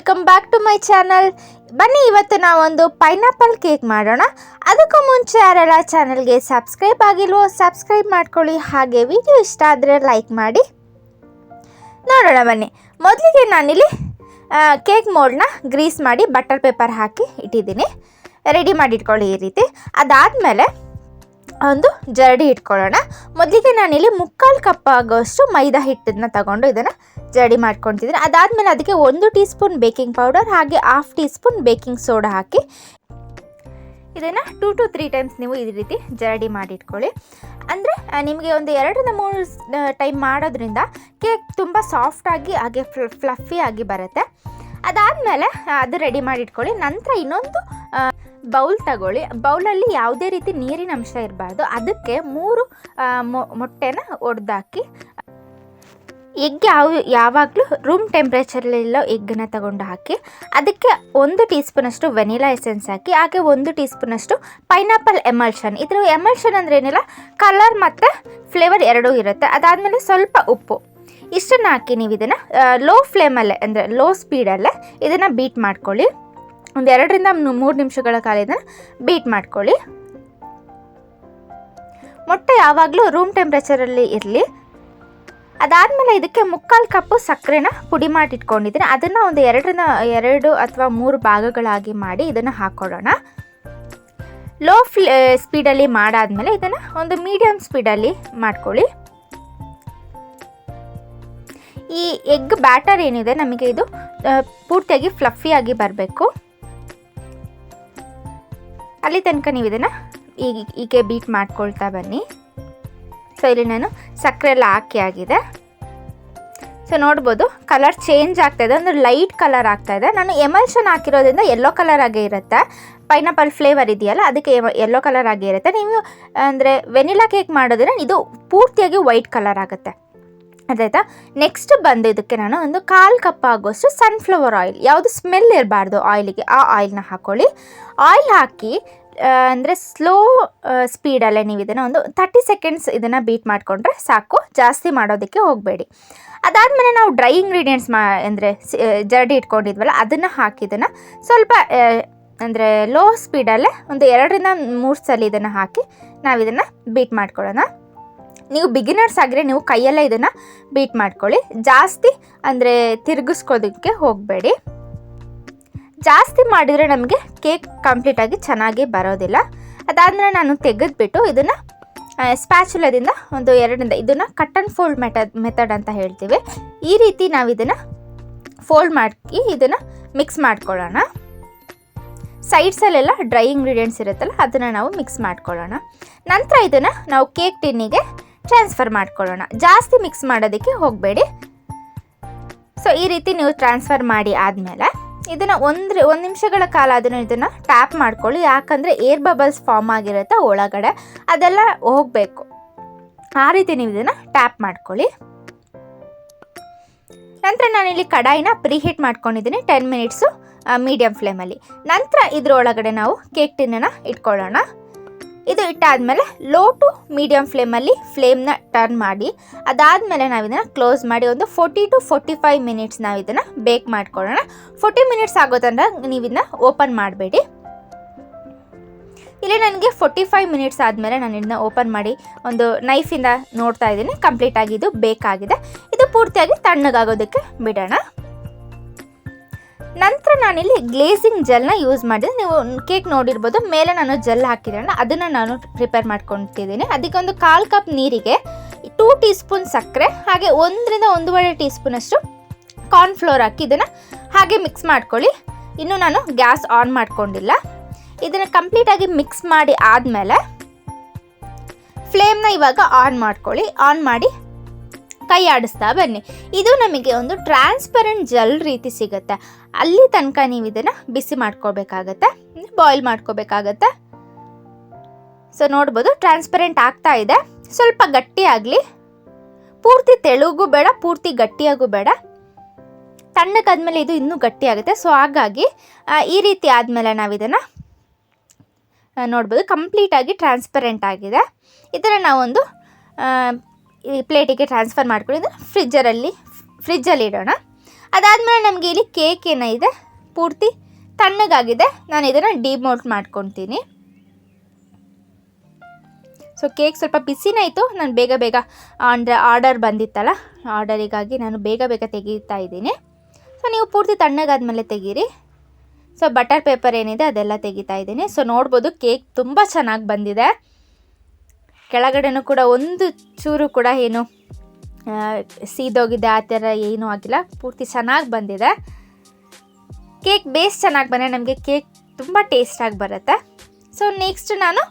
Welcome back to my channel. ಬನ್ನಿ ಇವತ್ತು ನಾವೊಂದು ಪೈನಾಪಲ್ ಕೇಕ್ ಮಾಡೋಣ. ಅದಕ್ಕೂ ಮುಂಚೆ ಯಾರೆಲ್ಲ ಚಾನಲ್ಗೆ ಸಬ್ಸ್ಕ್ರೈಬ್ ಆಗಿಲ್ವೋ ಸಬ್ಸ್ಕ್ರೈಬ್ ಮಾಡ್ಕೊಳ್ಳಿ. ಹಾಗೆ ವಿಡಿಯೋ ಇಷ್ಟ ಆದರೆ ಲೈಕ್ ಮಾಡಿ. ನೋಡೋಣ ಬನ್ನಿ. ಮೊದಲಿಗೆ ನಾನಿಲ್ಲಿ ಕೇಕ್ ಮೋಲ್ಡ್ನ ಗ್ರೀಸ್ ಮಾಡಿ ಬಟರ್ ಪೇಪರ್ ಹಾಕಿ ಇಟ್ಟಿದ್ದೀನಿ. ರೆಡಿ ಮಾಡಿ ಇಟ್ಕೊಳ್ಳಿ ಈ ರೀತಿ. ಅದಾದಮೇಲೆ ಒಂದು ಜರಡಿ ಇಟ್ಕೊಳ್ಳೋಣ. ಮೊದಲಿಗೆ ನಾನಿಲ್ಲಿ 3/4 ಕಪ್ ಆಗೋಷ್ಟು ಮೈದಾ ಹಿಟ್ಟನ್ನು ತಗೊಂಡು ಇದನ್ನು ಜರಡಿ ಮಾಡ್ಕೊತಿದ್ದೀನಿ. ಅದಾದಮೇಲೆ ಅದಕ್ಕೆ 1 ಟೀ ಸ್ಪೂನ್ ಬೇಕಿಂಗ್ ಪೌಡರ್ ಹಾಗೆ 1/2 ಟೀ ಸ್ಪೂನ್ ಬೇಕಿಂಗ್ ಸೋಡಾ ಹಾಕಿ ಇದನ್ನು 2 to 3 ಟೈಮ್ಸ್ ನೀವು ಈ ರೀತಿ ಜರಡಿ ಮಾಡಿಟ್ಕೊಳ್ಳಿ. ಅಂದರೆ ನಿಮಗೆ ಒಂದು 2 ರಿಂದ 3 ಟೈಮ್ ಮಾಡೋದ್ರಿಂದ ಕೇಕ್ ತುಂಬ ಸಾಫ್ಟಾಗಿ ಹಾಗೆ ಫ್ಲಫಿ ಆಗಿ ಬರುತ್ತೆ. ಅದಾದಮೇಲೆ ಅದು ರೆಡಿ ಮಾಡಿಟ್ಕೊಳ್ಳಿ. ನಂತರ ಇನ್ನೊಂದು ಬೌಲ್ ತಗೊಳ್ಳಿ. ಬೌಲಲ್ಲಿ ಯಾವುದೇ ರೀತಿ ನೀರಿನ ಅಂಶ ಇರಬಾರ್ದು. ಅದಕ್ಕೆ 3 ಮೊಟ್ಟೆನ ಒಡೆದಾಕಿ, ಎಗ್ ಯಾವಾಗಲೂ ರೂಮ್ ಟೆಂಪ್ರೇಚರಲ್ಲಿರೋ ಎಗ್ಗನ್ನು ತಗೊಂಡು ಹಾಕಿ, ಅದಕ್ಕೆ 1 ಟೀ ಸ್ಪೂನಷ್ಟು ವೆನಿಲಾ ಎಸೆನ್ಸ್ ಹಾಕಿ, ಹಾಗೆ 1 ಟೀ ಸ್ಪೂನಷ್ಟು ಪೈನಾಪಲ್ ಎಮಲ್ಷನ್. ಇದರ ಎಮಲ್ಷನ್ ಅಂದರೆ ಏನಿಲ್ಲ, ಕಲರ್ ಮತ್ತು ಫ್ಲೇವರ್ ಎರಡೂ ಇರುತ್ತೆ. ಅದಾದಮೇಲೆ ಸ್ವಲ್ಪ ಉಪ್ಪು, ಇಷ್ಟನ್ನು ಹಾಕಿ ನೀವು ಇದನ್ನು ಲೋ ಫ್ಲೇಮಲ್ಲೇ ಅಂದರೆ ಲೋ ಸ್ಪೀಡಲ್ಲೇ ಇದನ್ನು ಬೀಟ್ ಮಾಡ್ಕೊಳ್ಳಿ. ಒಂದು 2 ರಿಂದ 3 ನಿಮಿಷಗಳ ಕಾಲ ಇದನ್ನು ಬೀಟ್ ಮಾಡ್ಕೊಳ್ಳಿ. ಮೊಟ್ಟೆ ಯಾವಾಗಲೂ ರೂಮ್ ಟೆಂಪ್ರೇಚರಲ್ಲಿ ಇರಲಿ. ಅದಾದಮೇಲೆ ಇದಕ್ಕೆ 3/4 ಕಪ್ಪು ಸಕ್ಕರೆನ ಪುಡಿ ಮಾಡಿ ಇಟ್ಕೊಂಡಿದ್ದೀನಿ. ಅದನ್ನು ಒಂದು 2 ಅಥವಾ 3 ಭಾಗಗಳಾಗಿ ಮಾಡಿ ಇದನ್ನು ಹಾಕ್ಕೊಳ್ಳೋಣ. ಲೋ ಸ್ಪೀಡಲ್ಲಿ ಮಾಡಾದಮೇಲೆ ಇದನ್ನು ಒಂದು ಮೀಡಿಯಮ್ ಸ್ಪೀಡಲ್ಲಿ ಮಾಡ್ಕೊಳ್ಳಿ. ಈ ಎಗ್ ಬ್ಯಾಟರ್ ಏನಿದೆ ನಮಗೆ ಇದು ಪೂರ್ತಿಯಾಗಿ ಫ್ಲಫಿಯಾಗಿ ಬರಬೇಕು. ಅಲ್ಲಿ ತನಕ ನೀವು ಇದನ್ನು ಹೀಗೆ ಬೀಟ್ ಮಾಡ್ಕೊಳ್ತಾ ಬನ್ನಿ. ಸೊ ಇಲ್ಲಿ ನಾನು ಸಕ್ಕರೆ ಎಲ್ಲ ಹಾಕಿ ಆಗಿದೆ. ಸೊ ನೋಡ್ಬೋದು ಕಲರ್ ಚೇಂಜ್ ಆಗ್ತಾಯಿದೆ, ಒಂದು ಲೈಟ್ ಕಲರ್ ಆಗ್ತಾಯಿದೆ. ನಾನು ಎಮಲ್ಷನ್ ಹಾಕಿರೋದ್ರಿಂದ ಯೆಲ್ಲೋ ಕಲರ್ ಆಗೇ ಇರುತ್ತೆ. ಪೈನಾಪಲ್ ಫ್ಲೇವರ್ ಇದೆಯಲ್ಲ ಅದಕ್ಕೆ ಯೆಲ್ಲೋ ಕಲರ್ ಆಗೇ ಇರುತ್ತೆ. ನೀವು ಅಂದರೆ ವೆನಿಲಾ ಕೇಕ್ ಮಾಡೋದ್ರೆ ಇದು ಪೂರ್ತಿಯಾಗಿ ವೈಟ್ ಕಲರ್ ಆಗುತ್ತೆ. ಅದಾಯ್ತಾ. ನೆಕ್ಸ್ಟ್ ಬಂದು ಇದಕ್ಕೆ ನಾನು ಒಂದು 1/4 ಕಪ್ ಆಗೋಷ್ಟು ಸನ್ಫ್ಲವರ್ ಆಯಿಲ್, ಯಾವುದು ಸ್ಮೆಲ್ ಇರಬಾರ್ದು ಆಯಿಲಿಗೆ, ಆ ಆಯಿಲ್ನ ಹಾಕ್ಕೊಳ್ಳಿ. ಆಯಿಲ್ ಹಾಕಿ ಅಂದರೆ ಸ್ಲೋ ಸ್ಪೀಡಲ್ಲೇ ನೀವು ಇದನ್ನು ಒಂದು 30 ಸೆಕೆಂಡ್ಸ್ ಇದನ್ನು ಬೀಟ್ ಮಾಡಿಕೊಂಡ್ರೆ ಸಾಕು. ಜಾಸ್ತಿ ಮಾಡೋದಕ್ಕೆ ಹೋಗಬೇಡಿ. ಅದಾದಮೇಲೆ ನಾವು ಡ್ರೈ ಇಂಗ್ರೀಡಿಯೆಂಟ್ಸ್ ಅಂದರೆ ಜರಡಿ ಇಟ್ಕೊಂಡಿದ್ವಲ್ಲ ಅದನ್ನು ಹಾಕಿ ಇದನ್ನು ಸ್ವಲ್ಪ ಅಂದರೆ ಲೋ ಸ್ಪೀಡಲ್ಲೇ ಒಂದು 2 ರಿಂದ 3 ಸಲ ಇದನ್ನು ಹಾಕಿ ನಾವು ಇದನ್ನು ಬೀಟ್ ಮಾಡ್ಕೊಳ್ಳೋಣ. ನೀವು ಬಿಗಿನರ್ಸ್ ಆಗಿದ್ರೆ ನೀವು ಕೈಯಲ್ಲೇ ಇದನ್ನು ಬೀಟ್ ಮಾಡ್ಕೊಳ್ಳಿ. ಜಾಸ್ತಿ ಅಂದರೆ ತಿರುಗಿಸ್ಕೋದಕ್ಕೆ ಹೋಗಬೇಡಿ. ಜಾಸ್ತಿ ಮಾಡಿದರೆ ನಮಗೆ ಕೇಕ್ ಕಂಪ್ಲೀಟಾಗಿ ಚೆನ್ನಾಗಿ ಬರೋದಿಲ್ಲ. ಅದಾದಮೇಲೆ ನಾನು ತೆಗೆದುಬಿಟ್ಟು ಇದನ್ನು ಸ್ಪ್ಯಾಚುಲದಿಂದ ಒಂದು 2 ರಿಂದ ಇದನ್ನು ಕಟ್ ಆ್ಯಂಡ್ ಫೋಲ್ಡ್ ಮೆಥಡ್ ಅಂತ ಹೇಳ್ತೀವಿ. ಈ ರೀತಿ ನಾವು ಇದನ್ನು ಫೋಲ್ಡ್ ಮಾಡಿ ಇದನ್ನು ಮಿಕ್ಸ್ ಮಾಡ್ಕೊಳ್ಳೋಣ. ಸೈಡ್ಸಲ್ಲೆಲ್ಲ ಡ್ರೈ ಇಂಗ್ರೀಡಿಯೆಂಟ್ಸ್ ಇರುತ್ತಲ್ಲ ಅದನ್ನು ನಾವು ಮಿಕ್ಸ್ ಮಾಡ್ಕೊಳ್ಳೋಣ. ನಂತರ ಇದನ್ನು ನಾವು ಕೇಕ್ ಟಿನ್ನಿಗೆ ಟ್ರಾನ್ಸ್ಫರ್ ಮಾಡ್ಕೊಳ್ಳೋಣ. ಜಾಸ್ತಿ ಮಿಕ್ಸ್ ಮಾಡೋದಕ್ಕೆ ಹೋಗಬೇಡಿ. ಸೊ ಈ ರೀತಿ ನೀವು ಟ್ರಾನ್ಸ್ಫರ್ ಮಾಡಿ ಆದಮೇಲೆ ಇದನ್ನು ಒಂದು ನಿಮಿಷಗಳ ಕಾಲ ಇದನ್ನು ಟ್ಯಾಪ್ ಮಾಡ್ಕೊಳ್ಳಿ. ಯಾಕಂದರೆ ಏರ್ ಬಬಲ್ಸ್ ಫಾರ್ಮ್ ಆಗಿರುತ್ತೆ ಒಳಗಡೆ, ಅದೆಲ್ಲ ಹೋಗಬೇಕು. ಆ ರೀತಿ ನೀವು ಇದನ್ನು ಟ್ಯಾಪ್ ಮಾಡ್ಕೊಳ್ಳಿ. ನಂತರ ನಾನಿಲ್ಲಿ ಕಡಾಯಿನ ಪ್ರೀಹೀಟ್ ಮಾಡ್ಕೊಂಡಿದ್ದೀನಿ 10 ಮಿನಿಟ್ಸು ಮೀಡಿಯಮ್ ಫ್ಲೇಮಲ್ಲಿ. ನಂತರ ಇದರೊಳಗಡೆ ನಾವು ಕೇಕ್ ಟಿನ್ನನ್ನು ಇಟ್ಕೊಳ್ಳೋಣ. ಇದು ಇಟ್ಟಾದಮೇಲೆ ಲೋ ಟು ಮೀಡಿಯಮ್ ಫ್ಲೇಮ್ನ ಟರ್ನ್ ಮಾಡಿ, ಅದಾದಮೇಲೆ ನಾವು ಇದನ್ನು ಕ್ಲೋಸ್ ಮಾಡಿ ಒಂದು 40 to 45 ಮಿನಿಟ್ಸ್ ನಾವು ಇದನ್ನು ಬೇಕ್ ಮಾಡ್ಕೊಳ್ಳೋಣ. 40 ಮಿನಿಟ್ಸ್ ಆಗೋ ತನಕ ನೀವು ಇದನ್ನ ಓಪನ್ ಮಾಡಬೇಡಿ. ಇಲ್ಲಿ ನನಗೆ 45 ಮಿನಿಟ್ಸ್ ಆದಮೇಲೆ ನಾನು ಇದನ್ನ ಓಪನ್ ಮಾಡಿ ಒಂದು ನೈಫಿಂದ ನೋಡ್ತಾ ಇದ್ದೀನಿ ಕಂಪ್ಲೀಟಾಗಿ ಇದು ಬೇಕಾಗಿದೆ. ಇದು ಪೂರ್ತಿಯಾಗಿ ತಣ್ಣಗಾಗೋದಕ್ಕೆ ಬಿಡೋಣ. ನಂತರ ನಾನಿಲ್ಲಿ ಗ್ಲೇಸಿಂಗ್ ಜೆಲ್ನ ಯೂಸ್ ಮಾಡಿದೆ. ನೀವು ಕೇಕ್ ನೋಡಿರ್ಬೋದು, ಮೇಲೆ ನಾನು ಜೆಲ್ ಹಾಕಿದ್ರಲ್ಲ ಅದನ್ನು ನಾನು ಪ್ರಿಪೇರ್ ಮಾಡ್ಕೊತಿದ್ದೀನಿ. ಅದಕ್ಕೆ ಒಂದು 1/4 ಕಪ್ ನೀರಿಗೆ 2 ಟೀ ಸ್ಪೂನ್ ಸಕ್ಕರೆ ಹಾಗೆ 1 ರಿಂದ 1.5 ಟೀ ಸ್ಪೂನಷ್ಟು ಕಾರ್ನ್ಫ್ಲೋರ್ ಹಾಕಿ ಇದನ್ನು ಹಾಗೆ ಮಿಕ್ಸ್ ಮಾಡ್ಕೊಳ್ಳಿ. ಇನ್ನೂ ನಾನು ಗ್ಯಾಸ್ ಆನ್ ಮಾಡ್ಕೊಂಡಿಲ್ಲ. ಇದನ್ನು ಕಂಪ್ಲೀಟಾಗಿ ಮಿಕ್ಸ್ ಮಾಡಿ ಆದಮೇಲೆ ಫ್ಲೇಮ್ನ ಇವಾಗ ಆನ್ ಮಾಡ್ಕೊಳ್ಳಿ. ಆನ್ ಮಾಡಿ ಕೈ ಆಡಿಸ್ತಾ ಬನ್ನಿ. ಇದು ನಮಗೆ ಒಂದು ಟ್ರಾನ್ಸ್ಪರೆಂಟ್ ಜೆಲ್ ರೀತಿ ಸಿಗುತ್ತೆ. ಅಲ್ಲಿ ತನಕ ನೀವು ಇದನ್ನು ಬಿಸಿ ಮಾಡ್ಕೋಬೇಕಾಗತ್ತೆ, ಬಾಯ್ಲ್ ಮಾಡ್ಕೋಬೇಕಾಗತ್ತೆ. ಸೊ ನೋಡ್ಬೋದು ಟ್ರಾನ್ಸ್ಪರೆಂಟ್ ಆಗ್ತಾ ಇದೆ. ಸ್ವಲ್ಪ ಗಟ್ಟಿಯಾಗಲಿ, ಪೂರ್ತಿ ತೆಳುಗೂ ಬೇಡ ಪೂರ್ತಿ ಗಟ್ಟಿಯಾಗೂ ಬೇಡ. ತಣ್ಣಗಾದ್ಮೇಲೆ ಇದು ಇನ್ನೂ ಗಟ್ಟಿಯಾಗುತ್ತೆ. ಸೊ ಹಾಗಾಗಿ ಈ ರೀತಿ ಆದಮೇಲೆ ನಾವು ಇದನ್ನು ನೋಡ್ಬೋದು ಕಂಪ್ಲೀಟಾಗಿ ಟ್ರಾನ್ಸ್ಪರೆಂಟ್ ಆಗಿದೆ. ಇದನ್ನು ನಾವೊಂದು ಈ ಪ್ಲೇಟಿಗೆ ಟ್ರಾನ್ಸ್ಫರ್ ಮಾಡ್ಕೊಂಡು ಫ್ರಿಜ್ಜಲ್ಲಿ ಇಡೋಣ. ಅದಾದಮೇಲೆ ನಮಗೆ ಇಲ್ಲಿ ಕೇಕ್ ಏನಿದೆ ಪೂರ್ತಿ ತಣ್ಣಗಾಗಿದೆ. ನಾನು ಇದನ್ನು ಡಿಮೋಲ್ಟ್ ಮಾಡ್ಕೊತೀನಿ. ಸೊ ಕೇಕ್ ಸ್ವಲ್ಪ ಬಿಸಿನೇ ಇತ್ತು, ನಾನು ಬೇಗ ಅಂದರೆ ಆರ್ಡರ್ ಬಂದಿತ್ತಲ್ಲ, ಆರ್ಡರಿಗಾಗಿ ನಾನು ಬೇಗ ತೆಗೀತಾ ಇದ್ದೀನಿ. ಸೊ ನೀವು ಪೂರ್ತಿ ತಣ್ಣಗಾದ್ಮೇಲೆ ತೆಗೀರಿ. ಸೊ ಬಟರ್ ಪೇಪರ್ ಏನಿದೆ ಅದೆಲ್ಲ ತೆಗಿತಾ ಇದ್ದೀನಿ. ಸೊ ನೋಡ್ಬೋದು ಕೇಕ್ ತುಂಬ ಚೆನ್ನಾಗಿ ಬಂದಿದೆ. ಕೆಳಗಡೆನೂ ಕೂಡ ಒಂದು ಚೂರು ಕೂಡ ಏನು ಸೀದೋಗಿದೆ ಆ ಥರ ಏನೂ ಆಗಿಲ್ಲ, ಪೂರ್ತಿ ಚೆನ್ನಾಗಿ ಬಂದಿದೆ. ಕೇಕ್ ಬೇಸ್ ಚೆನ್ನಾಗಿ ಬಂದರೆ ನಮಗೆ ಕೇಕ್ ತುಂಬ ಟೇಸ್ಟಾಗಿ ಬರುತ್ತೆ. ಸೊ ನೆಕ್ಸ್ಟ್ ನಾನು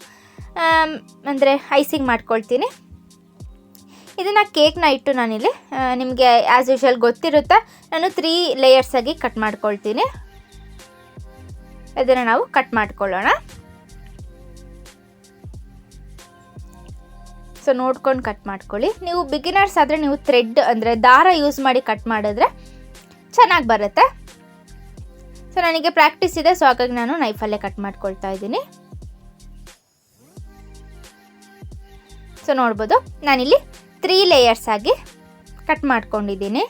ಅಂದರೆ ಐಸಿಂಗ್ ಮಾಡ್ಕೊಳ್ತೀನಿ. ಇದನ್ನು ಕೇಕ್ನ ಇಟ್ಟು ನಾನಿಲ್ಲಿ ನಿಮಗೆ ಆ್ಯಸ್ ಯೂಶುವಲ್ ಗೊತ್ತಿರುತ್ತೆ, ನಾನು 3 ಲೇಯರ್ಸ್ ಆಗಿ ಕಟ್ ಮಾಡ್ಕೊಳ್ತೀನಿ. ಇದನ್ನು ನಾವು ಕಟ್ ಮಾಡ್ಕೊಳ್ಳೋಣ. ಸೊ ನೋಡ್ಕೊಂಡು ಕಟ್ ಮಾಡ್ಕೊಳ್ಳಿ. ನೀವು ಬಿಗಿನರ್ಸ್ ಆದರೆ ನೀವು ಥ್ರೆಡ್ ಅಂದರೆ ದಾರ ಯೂಸ್ ಮಾಡಿ ಕಟ್ ಮಾಡಿದ್ರೆ ಚೆನ್ನಾಗಿ ಬರುತ್ತೆ. ಸೊ ನನಗೆ ಪ್ರಾಕ್ಟೀಸ್ ಇದೆ, ಸೊ ಹಾಗಾಗಿ ನಾನು ನೈಫಲ್ಲೇ ಕಟ್ ಮಾಡ್ಕೊಳ್ತಾ ಇದ್ದೀನಿ. ಸೊ ನೋಡ್ಬೋದು ನಾನಿಲ್ಲಿ 3 ಲೇಯರ್ಸ್ ಆಗಿ ಕಟ್ ಮಾಡ್ಕೊಂಡಿದ್ದೀನಿ.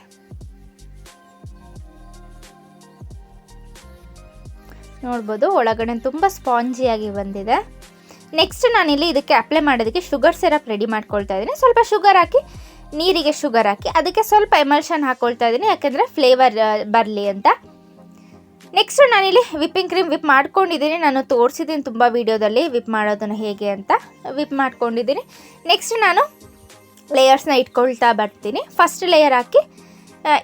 ನೋಡ್ಬೋದು ಒಳಗಡೆ ತುಂಬ ಸ್ಪಾಂಜಿಯಾಗಿ ಬಂದಿದೆ. ನೆಕ್ಸ್ಟ್ ನಾನಿಲ್ಲಿ ಇದಕ್ಕೆ ಅಪ್ಲೈ ಮಾಡೋದಕ್ಕೆ ಶುಗರ್ ಸಿರಪ್ ರೆಡಿ ಮಾಡ್ಕೊಳ್ತಾ ಇದ್ದೀನಿ. ಸ್ವಲ್ಪ ಶುಗರ್ ಹಾಕಿ, ನೀರಿಗೆ ಶುಗರ್ ಹಾಕಿ ಅದಕ್ಕೆ ಸ್ವಲ್ಪ ಎಮಲ್ಷನ್ ಹಾಕ್ಕೊಳ್ತಾ ಇದ್ದೀನಿ, ಯಾಕೆಂದರೆ ಫ್ಲೇವರ್ ಬರಲಿ ಅಂತ. ನೆಕ್ಸ್ಟ್ ನಾನಿಲ್ಲಿ ವಿಪ್ಪಿಂಗ್ ಕ್ರೀಮ್ ವಿಪ್ ಮಾಡ್ಕೊಂಡಿದ್ದೀನಿ. ನಾನು ತೋರಿಸಿದ್ದೀನಿ ತುಂಬ ವೀಡಿಯೋದಲ್ಲಿ ವಿಪ್ ಮಾಡೋದನ್ನು ಹೇಗೆ ಅಂತ. ವಿಪ್ ಮಾಡ್ಕೊಂಡಿದ್ದೀನಿ. ನೆಕ್ಸ್ಟ್ ನಾನು ಲೇಯರ್ಸ್ನ ಇಟ್ಕೊಳ್ತಾ ಬರ್ತೀನಿ. ಫಸ್ಟ್ ಲೇಯರ್ ಹಾಕಿ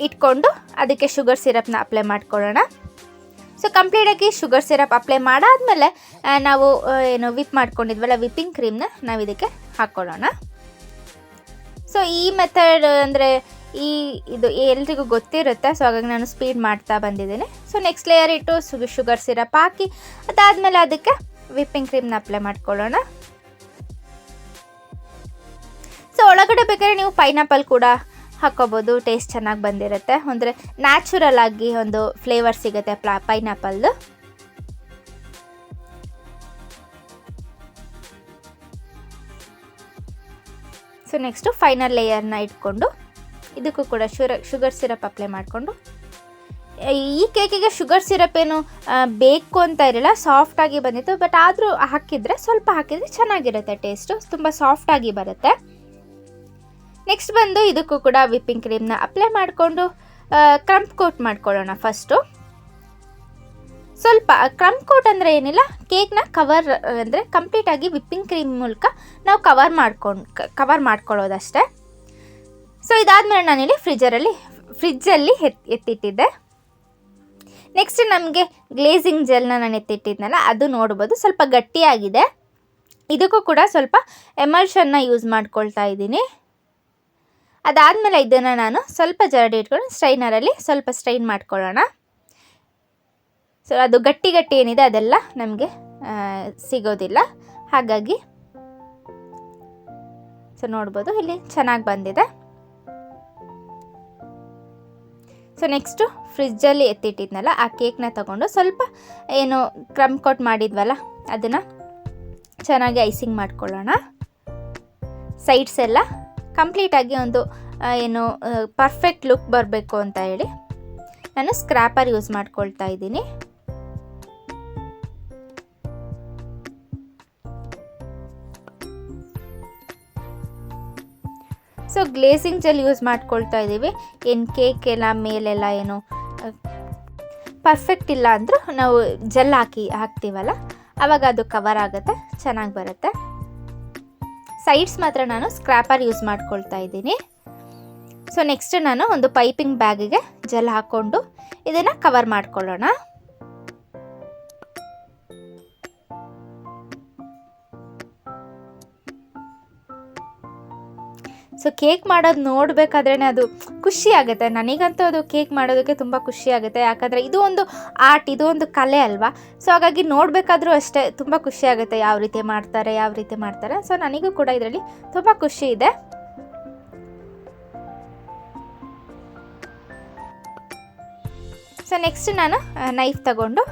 ಇಟ್ಕೊಂಡು ಅದಕ್ಕೆ ಶುಗರ್ ಸಿರಪ್ನ ಅಪ್ಲೈ ಮಾಡ್ಕೊಳ್ಳೋಣ. ಸೊ ಕಂಪ್ಲೀಟಾಗಿ ಶುಗರ್ ಸಿರಪ್ ಅಪ್ಲೈ ಮಾಡಾದಮೇಲೆ ನಾವು ಏನು ವಿಪ್ ಮಾಡ್ಕೊಂಡಿದ್ವಲ್ಲ ವಿಪ್ಪಿಂಗ್ ಕ್ರೀಮ್ನ ನಾವು ಇದಕ್ಕೆ ಹಾಕ್ಕೊಳ್ಳೋಣ. ಸೊ ಈ ಮೆಥಡ್ ಅಂದರೆ ಇದು ಎಲ್ರಿಗೂ ಗೊತ್ತಿರುತ್ತೆ, ಸೊ ಹಾಗಾಗಿ ನಾನು ಸ್ಪೀಡ್ ಮಾಡ್ತಾ ಬಂದಿದ್ದೀನಿ. ಸೊ ನೆಕ್ಸ್ಟ್ ಲೇಯರ್ ಇಟ್ಟು ಶುಗರ್ ಸಿರಪ್ ಹಾಕಿ ಅದಾದಮೇಲೆ ಅದಕ್ಕೆ ವಿಪ್ಪಿಂಗ್ ಕ್ರೀಮ್ನ ಅಪ್ಲೈ ಮಾಡ್ಕೊಳ್ಳೋಣ. ಸೊ ಒಳಗಡೆ ಬೇಕಾದ್ರೆ ನೀವು ಪೈನಾಪಲ್ ಕೂಡ ಹಾಕ್ಕೋಬೋದು, ಟೇಸ್ಟ್ ಚೆನ್ನಾಗಿ ಬಂದಿರುತ್ತೆ. ಅಂದರೆ ನ್ಯಾಚುರಲ್ ಆಗಿ ಒಂದು ಫ್ಲೇವರ್ ಸಿಗುತ್ತೆ ಪೈನಾಪಲ್ದು. ಸೊ ನೆಕ್ಸ್ಟು ಫೈನಲ್ ಲೇಯರ್ನ ಇಟ್ಕೊಂಡು ಇದಕ್ಕೂ ಕೂಡ ಶುಗರ್ ಸಿರಪ್ ಅಪ್ಲೈ ಮಾಡಿಕೊಂಡು, ಈ ಕೇಕಿಗೆ ಶುಗರ್ ಸಿರಪ್ ಏನು ಬೇಕು ಅಂತ ಇರಲಿಲ್ಲ, ಸಾಫ್ಟಾಗಿ ಬಂದಿತ್ತು. ಬಟ್ ಆದರೂ ಸ್ವಲ್ಪ ಹಾಕಿದರೆ ಚೆನ್ನಾಗಿರುತ್ತೆ, ಟೇಸ್ಟು ತುಂಬ ಸಾಫ್ಟಾಗಿ ಬರುತ್ತೆ. ನೆಕ್ಸ್ಟ್ ಬಂದು ಇದಕ್ಕೂ ಕೂಡ ವಿಪ್ಪಿಂಗ್ ಕ್ರೀಮ್ನ ಅಪ್ಲೈ ಮಾಡಿಕೊಂಡು ಕ್ರಂಪ್ ಕೋಟ್ ಮಾಡ್ಕೊಳ್ಳೋಣ. ಫಸ್ಟು ಸ್ವಲ್ಪ ಕ್ರಂಪ್ ಕೋಟ್ ಅಂದರೆ ಏನಿಲ್ಲ, ಕೇಕ್ನ ಕವರ್ ಅಂದರೆ ಕಂಪ್ಲೀಟಾಗಿ ವಿಪ್ಪಿಂಗ್ ಕ್ರೀಮ್ ಮೂಲಕ ನಾವು ಕವರ್ ಮಾಡ್ಕೊಳ್ಳೋದಷ್ಟೇ. ಸೊ ಇದಾದಮೇಲೆ ನಾನಿಲ್ಲಿ ಫ್ರಿಜ್ಜಲ್ಲಿ ಎತ್ತಿಟ್ಟಿದ್ದೆ. ನೆಕ್ಸ್ಟ್ ನಮಗೆ ಗ್ಲೇಸಿಂಗ್ ಜೆಲ್ನ ನಾನು ಎತ್ತಿಟ್ಟಿದ್ನಲ್ಲ, ಅದು ನೋಡ್ಬೋದು ಸ್ವಲ್ಪ ಗಟ್ಟಿಯಾಗಿದೆ. ಇದಕ್ಕೂ ಕೂಡ ಸ್ವಲ್ಪ ಎಮಲ್ಷನ್ನ ಯೂಸ್ ಮಾಡ್ಕೊಳ್ತಾ ಇದ್ದೀನಿ. ಅದಾದಮೇಲೆ ಇದನ್ನು ನಾನು ಸ್ವಲ್ಪ ಜರಡಿ ಇಟ್ಕೊಂಡು ಸ್ಟ್ರೈನರಲ್ಲಿ ಸ್ವಲ್ಪ ಸ್ಟ್ರೈನ್ ಮಾಡ್ಕೊಳ್ಳೋಣ. ಸೊ ಅದು ಗಟ್ಟಿ ಏನಿದೆ ಅದೆಲ್ಲ ನಮಗೆ ಸಿಗೋದಿಲ್ಲ, ಹಾಗಾಗಿ ಸೊ ನೋಡ್ಬೋದು ಇಲ್ಲಿ ಚೆನ್ನಾಗಿ ಬಂದಿದೆ. ಸೊ ನೆಕ್ಸ್ಟು ಫ್ರಿಜ್ಜಲ್ಲಿ ಎತ್ತಿಟ್ಟಿದ್ನಲ್ಲ ಆ ಕೇಕ್ನ ತಗೊಂಡು ಸ್ವಲ್ಪ ಏನು ಕ್ರಮ್ ಕೋಟ್ ಮಾಡಿದ್ವಲ್ಲ ಅದನ್ನು ಚೆನ್ನಾಗಿ ಐಸಿಂಗ್ ಮಾಡ್ಕೊಳ್ಳೋಣ. ಸೈಡ್ಸ್ ಎಲ್ಲ ಕಂಪ್ಲೀಟಾಗಿ ಒಂದು ಏನು ಪರ್ಫೆಕ್ಟ್ ಲುಕ್ ಬರಬೇಕು ಅಂತ ಹೇಳಿ ನಾನು ಸ್ಕ್ರ್ಯಾಪರ್ ಯೂಸ್ ಮಾಡ್ಕೊಳ್ತಾ ಇದ್ದೀನಿ. ಸೊ ಗ್ಲೇಸಿಂಗ್ ಜೆಲ್ ಯೂಸ್ ಮಾಡ್ಕೊಳ್ತಾ ಇದ್ದೀವಿ. ಏನು ಕೇಕ್ ಎಲ್ಲ ಮೇಲೆಲ್ಲ ಏನು ಪರ್ಫೆಕ್ಟ್ ಇಲ್ಲ ಅಂದರೂ ನಾವು ಜೆಲ್ ಹಾಕ್ತೀವಲ್ಲ ಆವಾಗ ಅದು ಕವರ್ ಆಗುತ್ತೆ, ಚೆನ್ನಾಗಿ ಬರುತ್ತೆ. ಸೈಡ್ಸ್ ಮಾತ್ರ ನಾನು ಸ್ಕ್ರ್ಯಾಪರ್ ಯೂಸ್ ಮಾಡ್ಕೊಳ್ತಾ ಇದ್ದೀನಿ. ಸೊ ನೆಕ್ಸ್ಟ್ ನಾನು ಒಂದು ಪೈಪಿಂಗ್ ಬ್ಯಾಗಿಗೆ ಜೆಲ್ ಹಾಕ್ಕೊಂಡು ಇದನ್ನು ಕವರ್ ಮಾಡ್ಕೊಳ್ಳೋಣ. ಸೊ ಕೇಕ್ ಮಾಡೋದು ನೋಡಬೇಕಾದ್ರೇ ಅದು ಖುಷಿ ಆಗುತ್ತೆ. ನನಗಂತೂ ಅದು ಕೇಕ್ ಮಾಡೋದಕ್ಕೆ ತುಂಬ ಖುಷಿ ಆಗುತ್ತೆ, ಯಾಕಂದರೆ ಇದು ಒಂದು ಆರ್ಟ್, ಇದು ಒಂದು ಕಲೆ ಅಲ್ವಾ. ಸೊ ಹಾಗಾಗಿ ನೋಡಬೇಕಾದ್ರೂ ಅಷ್ಟೇ ತುಂಬ ಖುಷಿ ಆಗುತ್ತೆ, ಯಾವ ರೀತಿ ಮಾಡ್ತಾರೆ. ಸೊ ನನಗೂ ಕೂಡ ಇದರಲ್ಲಿ ತುಂಬ ಖುಷಿ ಇದೆ. ಸೊ ನೆಕ್ಸ್ಟ್ ನಾನು ನೈಫ್ ತಗೊಂಡು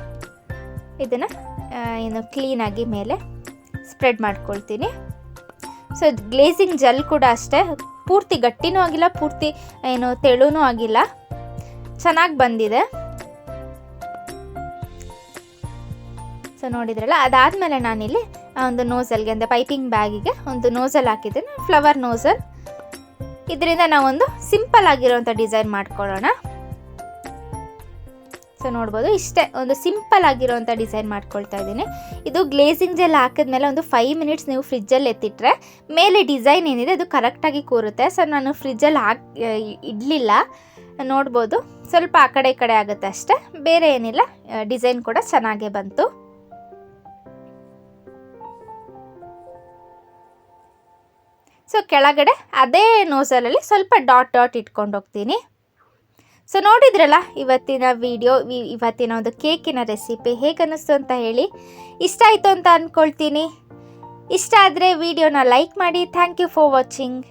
ಇದನ್ನು ಏನು ಕ್ಲೀನಾಗಿ ಮೇಲೆ ಸ್ಪ್ರೆಡ್ ಮಾಡ್ಕೊಳ್ತೀನಿ. ಸೊ ಗ್ಲೇಸಿಂಗ್ ಜೆಲ್ ಕೂಡ ಅಷ್ಟೇ, ಪೂರ್ತಿ ಗಟ್ಟಿನೂ ಆಗಿಲ್ಲ, ಪೂರ್ತಿ ಏನು ತೆಳುನೂ ಆಗಿಲ್ಲ, ಚೆನ್ನಾಗಿ ಬಂದಿದೆ. ಸೊ ನೋಡಿದ್ರಲ್ಲ, ಅದಾದಮೇಲೆ ನಾನಿಲ್ಲಿ ಒಂದು ನೋಸಲ್ಗೆ ಅಂದರೆ ಪೈಪಿಂಗ್ ಬ್ಯಾಗಿಗೆ ಒಂದು ನೋಸಲ್ ಹಾಕಿದ್ದೀನಿ, ಫ್ಲವರ್ ನೋಸಲ್. ಇದರಿಂದ ನಾವೊಂದು ಸಿಂಪಲ್ ಆಗಿರೋಂಥ ಡಿಸೈನ್ ಮಾಡ್ಕೊಳ್ಳೋಣ. ಸೊ ನೋಡ್ಬೋದು, ಇಷ್ಟೇ ಒಂದು ಸಿಂಪಲ್ ಆಗಿರೋಂಥ ಡಿಸೈನ್ ಮಾಡ್ಕೊಳ್ತಾ ಇದ್ದೀನಿ. ಇದು ಗ್ಲೇಸಿಂಗ್ ಜೆಲ್ ಹಾಕಿದ್ಮೇಲೆ ಒಂದು 5 ಮಿನಿಟ್ಸ್ ನೀವು ಫ್ರಿಜ್ಜಲ್ಲಿ ಎತ್ತಿಟ್ರೆ ಮೇಲೆ ಡಿಸೈನ್ ಏನಿದೆ ಅದು ಕರೆಕ್ಟಾಗಿ ಕೂರುತ್ತೆ. ಸೊ ನಾನು ಫ್ರಿಜ್ಜಲ್ಲಿ ಇಡಲಿಲ್ಲ, ನೋಡ್ಬೋದು ಸ್ವಲ್ಪ ಆ ಕಡೆ ಈ ಕಡೆ ಆಗುತ್ತೆ ಅಷ್ಟೇ, ಬೇರೆ ಏನಿಲ್ಲ. ಡಿಸೈನ್ ಕೂಡ ಚೆನ್ನಾಗೇ ಬಂತು. ಸೊ ಕೆಳಗಡೆ ಅದೇ ನೋಸಲಲ್ಲಿ ಸ್ವಲ್ಪ ಡಾಟ್ ಇಟ್ಕೊಂಡು ಹೋಗ್ತೀನಿ. ಸೊ ನೋಡಿದ್ರಲ್ಲ ಇವತ್ತಿನ ವಿಡಿಯೋ, ಇವತ್ತಿನ ಒಂದು ಕೇಕಿನ ರೆಸಿಪಿ ಹೇಗನ್ನಿಸ್ತು ಅಂತ ಹೇಳಿ. ಇಷ್ಟ ಆಯಿತು ಅಂತ ಅಂದ್ಕೊಳ್ತೀನಿ. ಇಷ್ಟ ಆದರೆ ವಿಡಿಯೋನ ಲೈಕ್ ಮಾಡಿ. Thank you for watching.